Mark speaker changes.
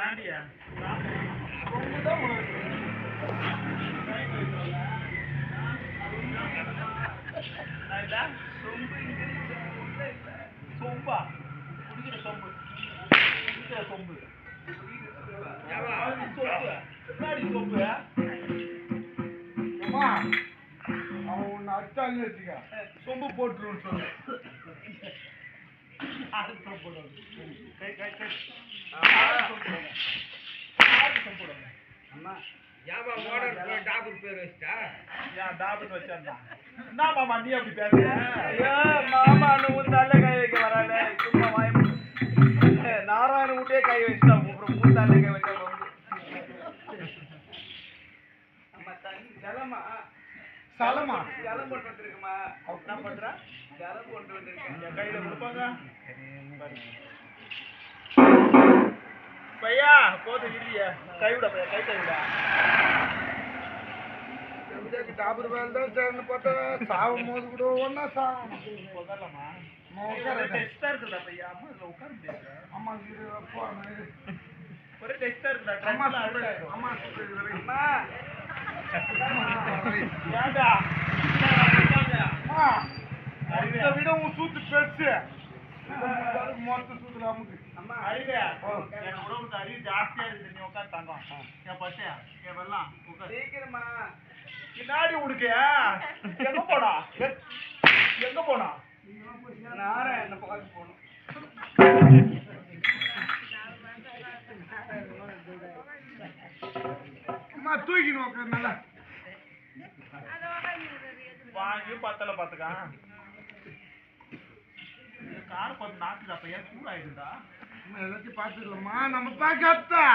Speaker 1: ஏண்டியா சொம்பா குடிக்கிற சொம்பு குடிக்கிற சொம்பு சொம்பு அவன் ஒன்னு அடிச்சாலும் வச்சுக்க சொம்பு போட்டுருன்னு சொல்லு கை கை கை மாமா நீ அப்படி பேசுற மாமா மூத்தால கை வைக்க வராத சும்மா வாய் நாராயண வீட்டே கை வச்சுட்டா மூத்தால கை வச்சா சலமா ஜலம் போட்டு வந்துருக்குமா என்ன பண்ற ஜலம் போட்டு வந்துருக்கேன் என் கையில கொடுப்பாங்க பையா போது இல்லையா கைவிட பையா கை கைவிட டாபர் வேலை தான் சேர்ந்து பார்த்தா சாவும் போது கூட ஒன்னா சாவும் உட்காரலாமா டெஸ்டா இருக்குதா பையா அம்மா இதுல உட்கார முடியாது அம்மா இது ஒரே டெஸ்டா இருக்குதா அம்மா அம்மா ஏண்டா இதை விட உன் சூத்து பெருசு மொத்த சூத்துல அமுக்கு அறிவு என் உடம்புக்கு அறிவு ஜாஸ்தியா இருக்குது நீ உட்காந்து தங்கம் என் பச்சையா என் வெள்ளம் சீக்கிரமா பின்னாடி உடுக்க எங்க போனா எங்க போனா நாராயண பக்கம் போகணும் அம்மா தூக்கி நோக்க நல்லா வாங்கி பத்தல பாத்துக்கா கார் கொஞ்சம் நாக்குதா பையன் சூடாயிடுதா எல்லாத்தையும் பாத்துக்கலாமா நம்ம பாக்கத்தா